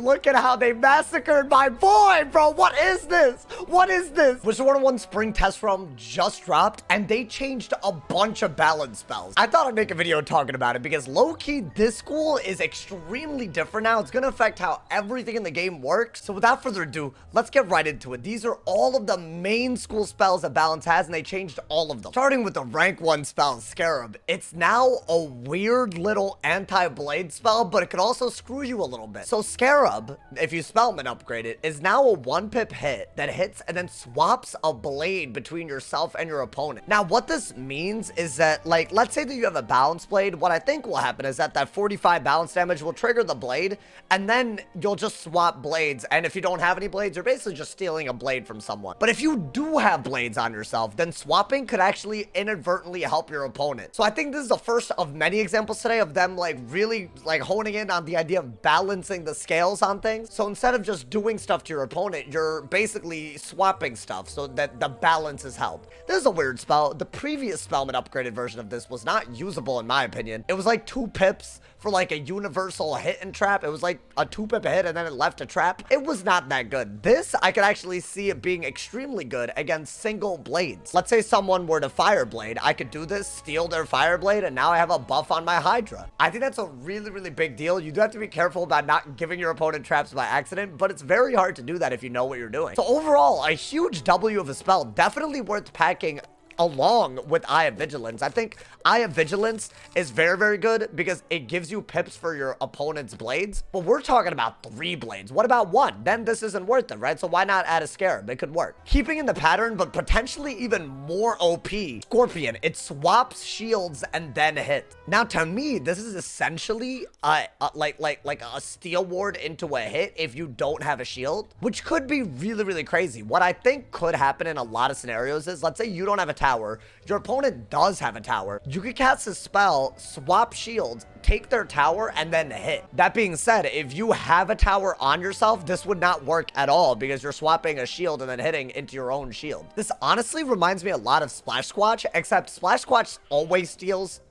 look at how they massacred my boy, bro. What is this? What is this? Wizard101 Spring Test Realm just dropped, and they changed a bunch of balance spells. I thought I'd make a video talking about it because low-key, this school is extremely different now. It's gonna affect how everything in the game works. So without further ado, let's get right into it. These are all of the main school spells that balance has, and they changed all of them. Starting with the rank 1 spell, Scarab. It's now a weird little anti-blade spell, but it could also screw you a little bit. So Scarab, if you spellman upgrade it, is now a 1-pip hit that hits and then swaps a blade between yourself and your opponent. Now, what this means is that, like, let's say that you have a balance blade. What I think will happen is that 45 balance damage will trigger the blade, and then you'll just swap blades. And if you don't have any blades, you're basically just stealing a blade from someone. But if you do have blades on yourself, then swapping could actually inadvertently help your opponent. So I think this is the first of many examples today of them, like, really, like, honing in on the idea of balancing the scales on things. So instead of just doing stuff to your opponent, you're basically swapping stuff so that the balance is held. This is a weird spell. The previous spellman upgraded version of this was not usable in my opinion. It was like 2 pips for like a universal hit and trap. It was like a 2-pip hit and then it left a trap. It was not that good. This, I could actually see it being extremely good against single blades. Let's say someone were to fire blade. I could do this, steal their fire blade, and now I have a buff on my Hydra. I think that's a really, really big deal. You do have to be careful about not giving your opponent traps by accident, but it's very hard to do that if you know what you're doing. So overall, a huge W of a spell, definitely worth packing along with Eye of Vigilance. I think Eye of Vigilance is very, very good because it gives you pips for your opponent's blades, but we're talking about 3 blades. What about 1? Then this isn't worth it, right? So why not add a Scarab? It could work. Keeping in the pattern, but potentially even more OP, Scorpion. It swaps shields and then hit. Now, to me, this is essentially like a steal ward into a hit if you don't have a shield, which could be really, really crazy. What I think could happen in a lot of scenarios is, let's say you don't have a tower, your opponent does have a tower. You could cast a spell, swap shields, take their tower, and then hit. That being said, if you have a tower on yourself, this would not work at all because you're swapping a shield and then hitting into your own shield. This honestly reminds me a lot of Splash Squatch, except Splash Squatch always steals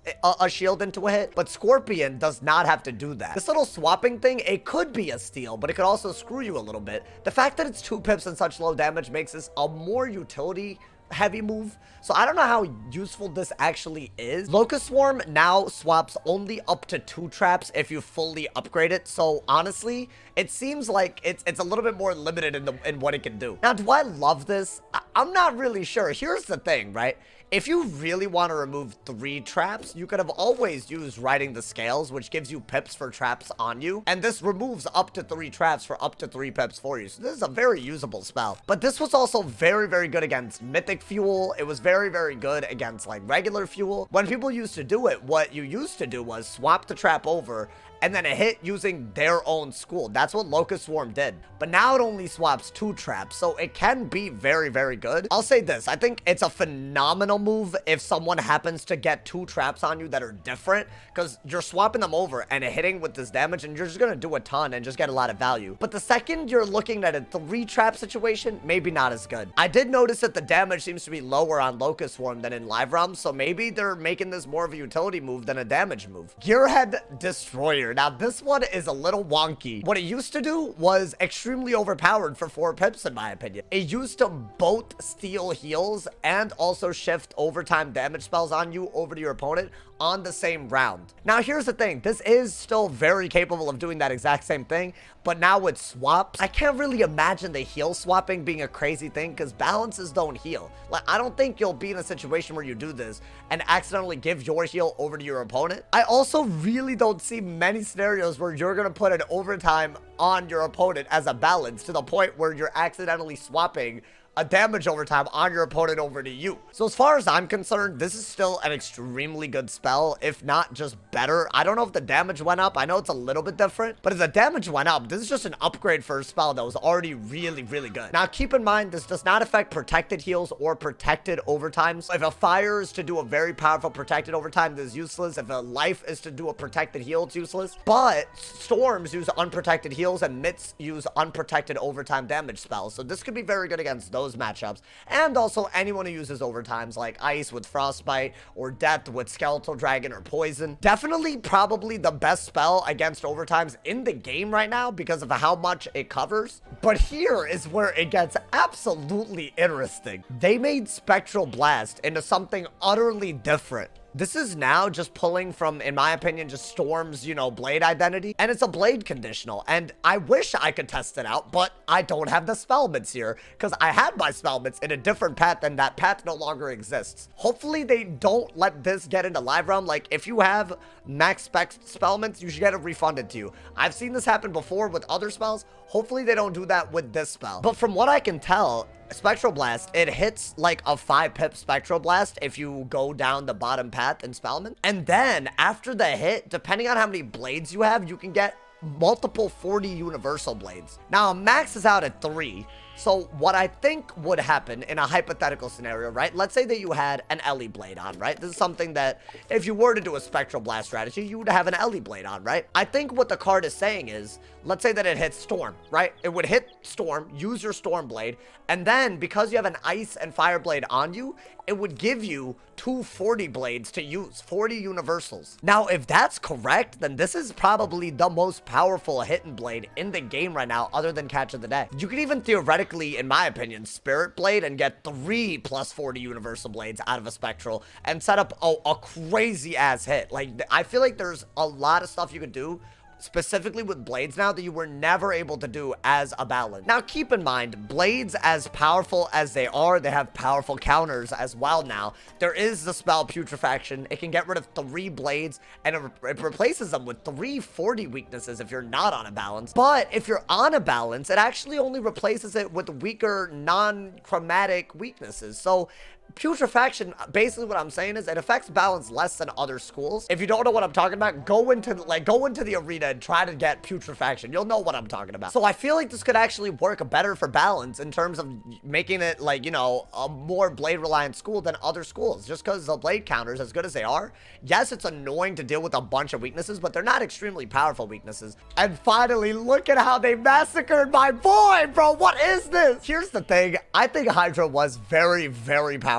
a shield into a hit, but Scorpion does not have to do that. This little swapping thing, it could be a steal, but it could also screw you a little bit. The fact that it's 2 pips and such low damage makes this a more utility heavy move. So I don't know how useful this actually is. Locust Swarm now swaps only up to 2 traps if you fully upgrade it. So honestly, it seems like it's a little bit more limited in what it can do. Now, do I love this? I'm not really sure. Here's the thing, right? If you really want to remove 3 traps, you could have always used Riding the Scales, which gives you pips for traps on you. And this removes up to 3 traps for up to 3 pips for you. So this is a very usable spell. But this was also very, very good against Mythic Fuel. It was very, very good against like regular fuel. When people used to do it, what you used to do was swap the trap over and then a hit using their own school. That's what Locust Swarm did. But now it only swaps 2 traps, so it can be very, very good. I'll say this, I think it's a phenomenal move if someone happens to get 2 traps on you that are different, because you're swapping them over and hitting with this damage, and you're just gonna do a ton and just get a lot of value. But the second you're looking at a 3 trap situation, maybe not as good. I did notice that the damage seems to be lower on Locust Swarm than in live realms, so maybe they're making this more of a utility move than a damage move. Gearhead Destroyer. Now, this one is a little wonky. What it used to do was extremely overpowered for 4 pips, in my opinion. It used to both steal heals and also shift overtime damage spells on you over to your opponent on the same round. Now, here's the thing. This is still very capable of doing that exact same thing, but now with swaps, I can't really imagine the heal swapping being a crazy thing because balances don't heal. Like, I don't think you'll be in a situation where you do this and accidentally give your heal over to your opponent. I also really don't see many scenarios where you're going to put an overtime on your opponent as a balance to the point where you're accidentally swapping a damage overtime on your opponent over to you. So as far as I'm concerned, this is still an extremely good spell, if not just better. I don't know if the damage went up. I know it's a little bit different, but if the damage went up, this is just an upgrade for a spell that was already really, really good. Now, keep in mind, this does not affect protected heals or protected overtimes. If a fire is to do a very powerful protected overtime, this is useless. If a life is to do a protected heal, it's useless. But storms use unprotected heals and mits use unprotected overtime damage spells. So this could be very good against those those matchups. And also anyone who uses overtimes like Ice with Frostbite or Death with Skeletal Dragon or Poison. Definitely probably the best spell against overtimes in the game right now because of how much it covers. But here is where it gets absolutely interesting. They made Spectral Blast into something utterly different. This is now just pulling from, in my opinion, just Storm's, you know, blade identity. And it's a blade conditional. And I wish I could test it out, but I don't have the spellments here because I had my spellments in a different path and that path no longer exists. Hopefully they don't let this get into live realm. Like, if you have max spec spellments, you should get it refunded to you. I've seen this happen before with other spells. Hopefully they don't do that with this spell. But from what I can tell, Spectral Blast, it hits like a 5-pip Spectral Blast if you go down the bottom path in Spellman. And then after the hit, depending on how many blades you have, you can get multiple 40 universal blades. Now, max is out at 3. So what I think would happen in a hypothetical scenario, right? Let's say that you had an Ellie blade on, right? This is something that if you were to do a Spectral Blast strategy, you would have an Ellie blade on, right? I think what the card is saying is, let's say that it hits Storm, right? It would hit Storm, use your Storm blade, and then because you have an Ice and Fire blade on you, it would give you 2 40 blades to use, 40 universals. Now, if that's correct, then this is probably the most powerful hidden blade in the game right now, other than Catch of the Day. You could even theoretically, in my opinion, Spirit Blade and get 3 plus 40 universal blades out of a Spectral and set up a crazy ass hit. Like, I feel like there's a lot of stuff you could do specifically with blades now that you were never able to do as a balance. Now, keep in mind, blades, as powerful as they are, they have powerful counters as well now. There is the spell Putrefaction. It can get rid of 3 blades, and it replaces them with 3 40 weaknesses if you're not on a balance. But if you're on a balance, it actually only replaces it with weaker, non-chromatic weaknesses. So Putrefaction, basically what I'm saying is it affects balance less than other schools. If you don't know what I'm talking about, go into the arena and try to get Putrefaction. You'll know what I'm talking about. So I feel like this could actually work better for balance in terms of making it, like, you know, a more blade reliant school than other schools, just because the blade counters, as good as they are, yes, it's annoying to deal with a bunch of weaknesses, but they're not extremely powerful weaknesses. And finally, look at how they massacred my boy, bro. What is this? Here's the thing. I think Hydra was very, very powerful,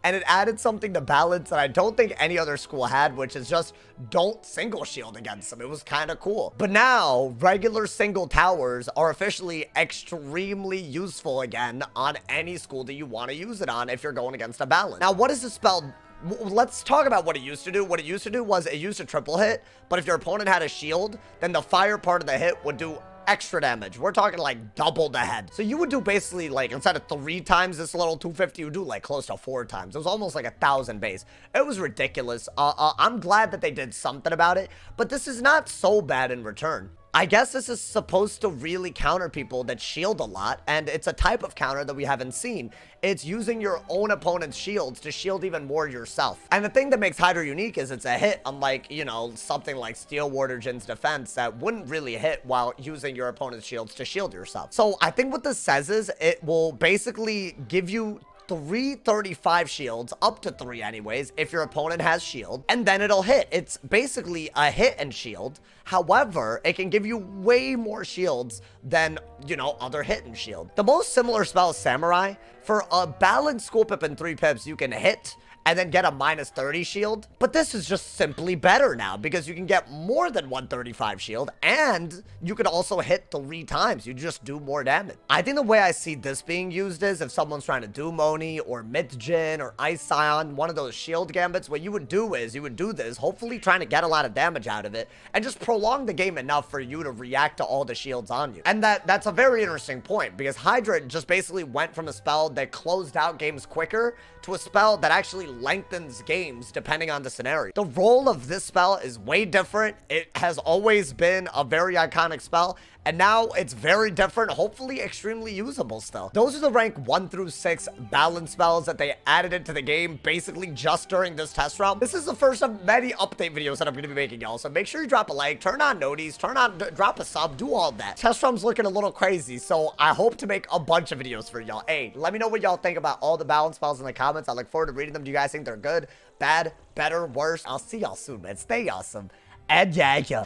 and it added something to balance that I don't think any other school had, which is just don't single shield against them. It was kind of cool. But now regular single towers are officially extremely useful again on any school that you want to use it on if you're going against a balance. Now, what is the spell? Let's talk about what it used to do. What it used to do was it used a triple hit, but if your opponent had a shield, then the fire part of the hit would do extra damage. We're talking like double the head. So you would do basically, like, instead of 3 times this little 250, you would do like close to 4 times. It was almost like 1,000 base. It was ridiculous. I'm glad that they did something about it, but this is not so bad in return. I guess this is supposed to really counter people that shield a lot, and it's a type of counter that we haven't seen. It's using your own opponent's shields to shield even more yourself. And the thing that makes Hydra unique is it's a hit, unlike, you know, something like Steel Ward or Jin's Defense that wouldn't really hit while using your opponent's shields to shield yourself. So I think what this says is it will basically give you 335 shields, up to 3 anyways, if your opponent has shield, and then it'll hit. It's basically a hit and shield. However, it can give you way more shields than, you know, other hit and shield. The most similar spell is Samurai. For a balanced school pip and 3 pips, you can hit and then get a minus 30 shield. But this is just simply better now because you can get more than 135 shield and you can also hit 3 times. You just do more damage. I think the way I see this being used is if someone's trying to do Moni or Myth-Jin or Ice Scion, one of those shield gambits, what you would do is you would do this, hopefully trying to get a lot of damage out of it and just prolong the game enough for you to react to all the shields on you. And that's a very interesting point because Hydra just basically went from a spell that closed out games quicker to a spell that actually lengthens games depending on the scenario. The role of this spell is way different. It has always been a very iconic spell, and now it's very different, hopefully extremely usable still. Those are the rank 1 through 6 balance spells that they added into the game basically just during this test round. This is the first of many update videos that I'm going to be making, y'all, so make sure you drop a like, turn on noties, drop a sub, do all that. Test round's looking a little crazy, so I hope to make a bunch of videos for y'all. Hey, let me know what y'all think about all the balance spells in the comments. I look forward to reading them. Do you guys think they're good, bad, better, worse? I'll see y'all soon, man. Stay awesome. And yeah.